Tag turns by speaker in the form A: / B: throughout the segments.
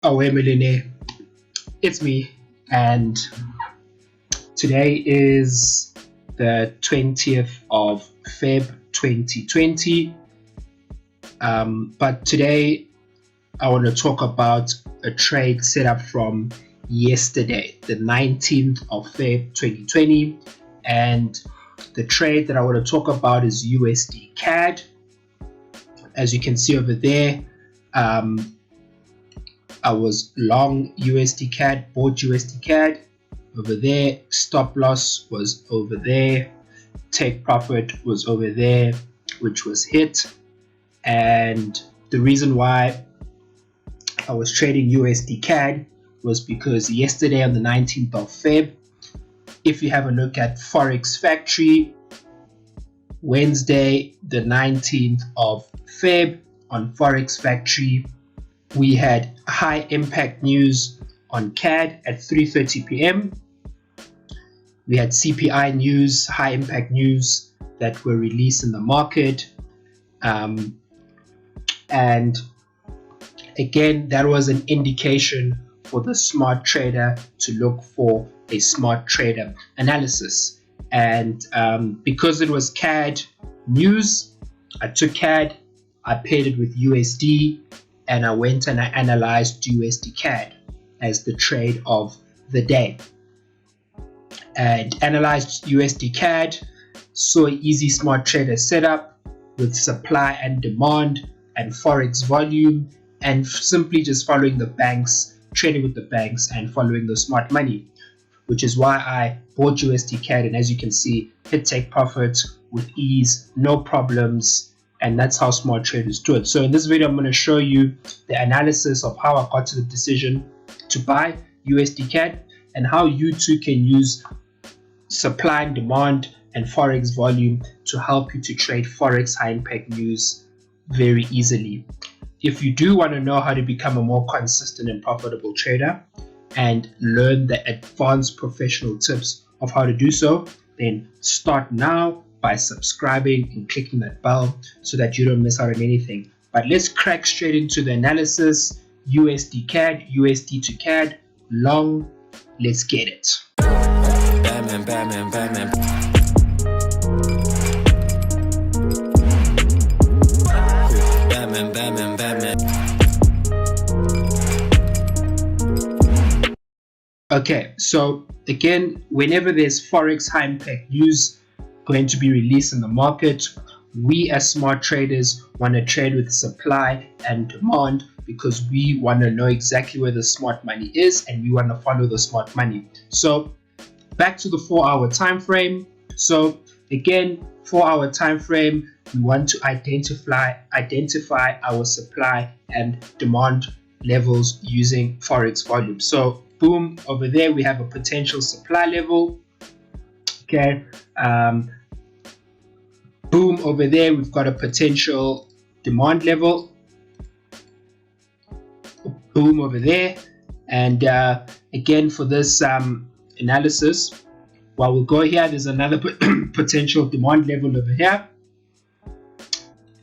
A: Aweh Millionaire, it's me, and today is the 20th of Feb 2020. But today I want to talk about a trade set up from yesterday, the 19th of Feb 2020, and the trade that I want to talk about is USDCAD. As you can see over there, I was long USDCAD, bought USDCAD over there, stop loss was over there, take profit was over there, which was hit. And the reason why I was trading USDCAD was because yesterday on the 19th of Feb, if you have a look at Forex Factory, Wednesday the 19th of Feb on Forex Factory, we had high impact news on CAD at 3:30 p.m. We had CPI news, high impact news that were released in the market. And again, that was an indication for the smart trader to look for a smart trader analysis. And because it was CAD news, I took CAD, I paired it with USD, and I went and I analyzed USDCAD as the trade of the day. And analyzed USDCAD, saw an easy smart trader setup with supply and demand and Forex volume, and simply just following the banks, trading with the banks and following the smart money, which is why I bought USDCAD, and as you can see, hit take profit with ease, no problems. And that's how smart traders do it. So in this video, I'm going to show you the analysis of how I got to the decision to buy USDCAD and how you too can use supply and demand and Forex volume to help you to trade Forex high impact news very easily. If you do want to know how to become a more consistent and profitable trader and learn the advanced professional tips of how to do so, then start now by subscribing and clicking that bell so that you don't miss out on anything. But let's crack straight into the analysis. USDCAD, USD to CAD, long, let's get it.
B: Batman, Batman, Batman. Batman, Batman, Batman.
A: Okay, so again, whenever there's Forex high impact news going to be released in the market, we as smart traders want to trade with supply and demand because we want to know exactly where the smart money is and we want to follow the smart money. So back to the 4-hour time frame. So again, 4-hour time frame, we want to identify our supply and demand levels using Forex volume. So boom, over there we have a potential supply level. Okay, boom, over there we've got a potential demand level. Boom, over there. And again, for this analysis, while we'll go here, there's another potential demand level over here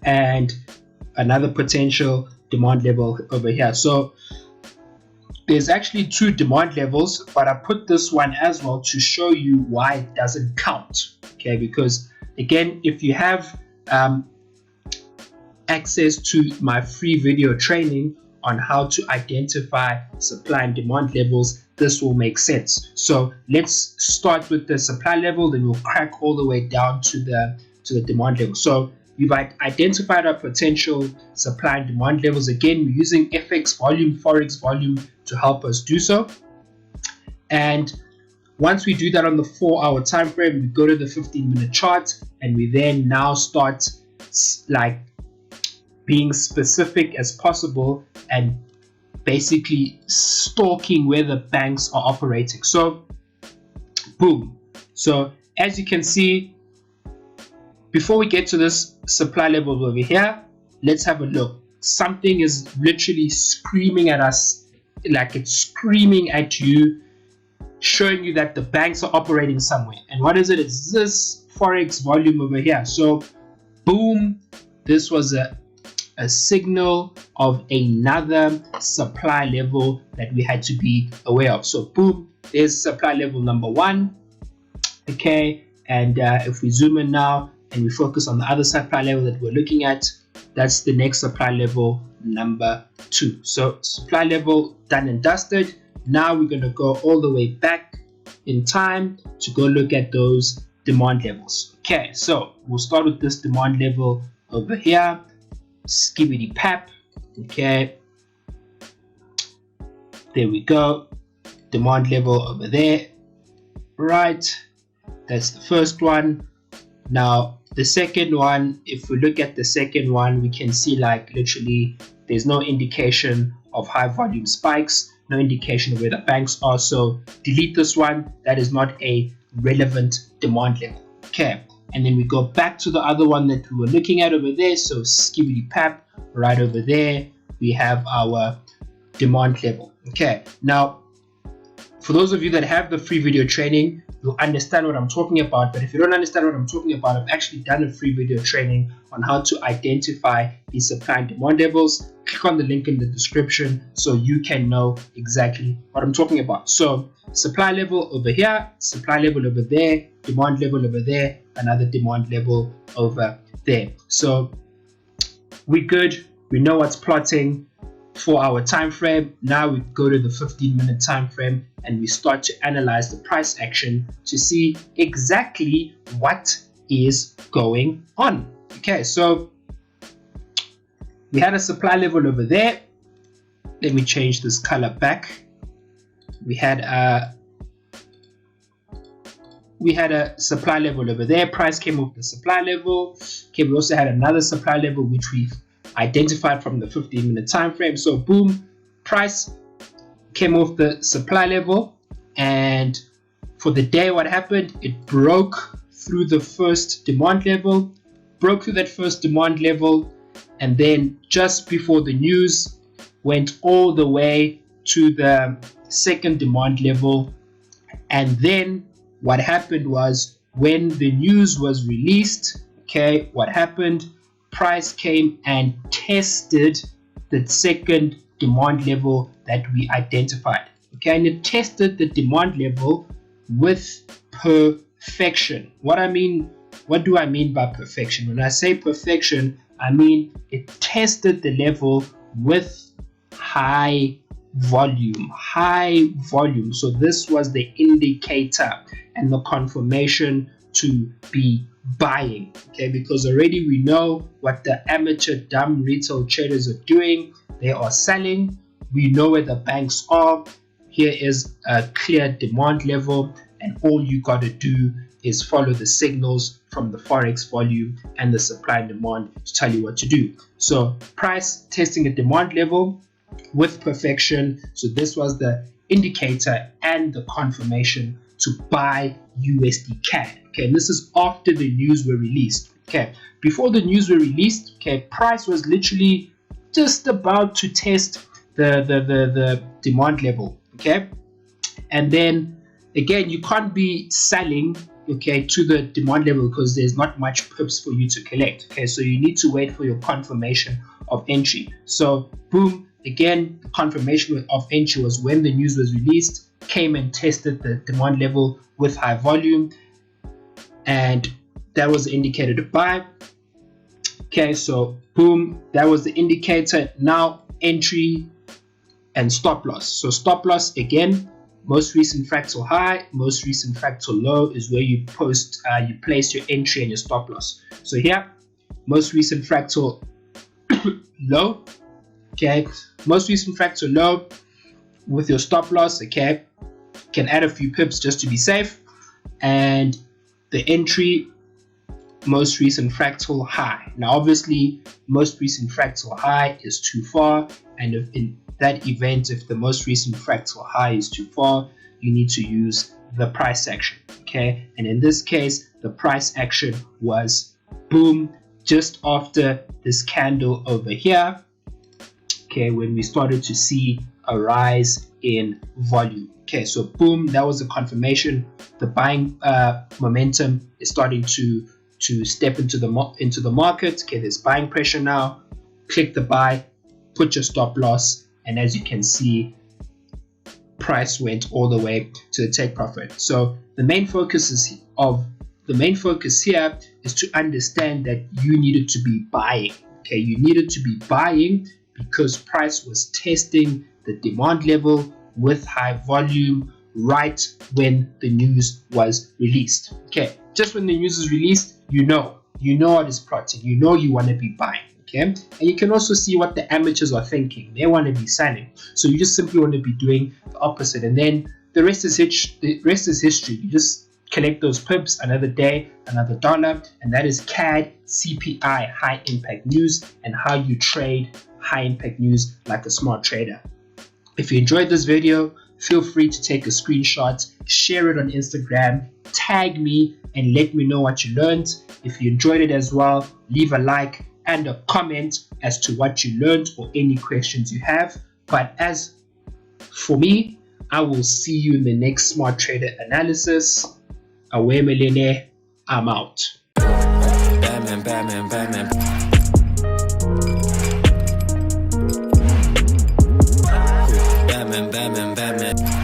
A: and another potential demand level over here. So there's actually two demand levels, but I put this one as well to show you why it doesn't count. Okay, because again, if you have access to my free video training on how to identify supply and demand levels, this will make sense. So let's start with the supply level, then we'll crack all the way down to the demand level. So we've identified our potential supply and demand levels. Again, we're using FX volume, Forex volume to help us do so. And once we do that on the 4-hour time frame, we go to the 15-minute chart, and we then now start like being specific as possible and basically stalking where the banks are operating. So boom. So as you can see, before we get to this supply level over here, let's have a look. Something is literally screaming at us, like it's screaming at you, showing you that the banks are operating somewhere. And what is it? It's this Forex volume over here. So boom, this was a a signal of another supply level that we had to be aware of. So boom, there's supply level number 1. Okay, and if we zoom in now and we focus on the other supply level that we're looking at, that's the next supply level number 2. So supply level done and dusted. Now we're going to go all the way back in time to go look at those demand levels. Okay, so we'll start with this demand level over here. Skibbity pap. Okay, there we go. Demand level over there. Right, that's the first one. Now the second one, if we look at the second one, we can see like literally there's no indication of high volume spikes, no indication of where the banks are. So delete this one. That is not a relevant demand level. Okay, and then we go back to the other one that we were looking at over there. So skibbity pap, right over there we have our demand level. Okay, now for those of you that have the free video training, you'll understand what I'm talking about. But if you don't understand what I'm talking about, I've actually done a free video training on how to identify these supply and demand levels. Click on the link in the description so you can know exactly what I'm talking about. So supply level over here, supply level over there, demand level over there, another demand level over there. So we're good. We know what's plotting for our time frame. Now we go to the 15-minute time frame and we start to analyze the price action to see exactly what is going on. Okay, so we had a supply level over there. Let me change this color back. We had a supply level over there. Price came off the supply level. Okay, we also had another supply level which we've identified from the 15-minute time frame. So boom, price came off the supply level, and for the day what happened, it broke through the first demand level, broke through that first demand level, and then just before the news went all the way to the second demand level. And then what happened was, when the news was released, okay, what happened, price came and tested the second demand level that we identified. Okay, and it tested the demand level with perfection. What do I mean by perfection? When I say perfection, I mean it tested the level with high volume. So this was the indicator and the confirmation to be buying. Okay, because already we know what the amateur dumb retail traders are doing. They are selling. We know where the banks are. Here is a clear demand level, and all you got to do is follow the signals from the Forex volume and the supply and demand to tell you what to do. So price testing a demand level with perfection. So this was the indicator and the confirmation to buy USDCAD. Okay, and this is after the news were released. Okay, before the news were released, okay, price was literally just about to test the demand level. Okay, and then again, you can't be selling, okay, to the demand level because there's not much pips for you to collect. Okay, so you need to wait for your confirmation of entry. So boom, again, the confirmation of entry was when the news was released, came and tested the demand level with high volume, and that was the indicator to buy. Okay, so boom, that was the indicator. Now entry and stop loss. So stop loss, again, most recent fractal high, most recent fractal low is where you place your entry and your stop loss. So here, most recent fractal low. Okay, most recent fractal low with your stop loss. Okay, can add a few pips just to be safe, and the entry, most recent fractal high. Now obviously most recent fractal high is too far, and if in that event, if the most recent fractal high is too far, you need to use the price action. Okay, and in this case the price action was boom, just after this candle over here. Okay, when we started to see a rise in volume. Okay, so boom, that was a confirmation. The buying momentum is starting to step into the market. Okay, there's buying pressure now. click the buy, put your stop loss, and as you can see, price went all the way to the take profit. So the main focus here is to understand that you needed to be buying. Okay, you needed to be buying because price was testing the demand level with high volume right when the news was released. Okay, just when the news is released, you know what is plotting. You know you want to be buying. Okay, and you can also see what the amateurs are thinking. They want to be selling, so you just simply want to be doing the opposite, and then the rest is history. You just collect those pips, another day, another dollar, and that is CAD CPI, high impact news, and how you trade high impact news like a smart trader. If you enjoyed this video, feel free to take a screenshot, share it on Instagram, tag me, and let me know what you learned. If you enjoyed it as well, leave a like and a comment as to what you learned or any questions you have. But as for me, I will see you in the next Smart Trader analysis. Aweh, Millionaire, I'm out.
B: Batman, Batman, Batman. Batman, Batman, Batman.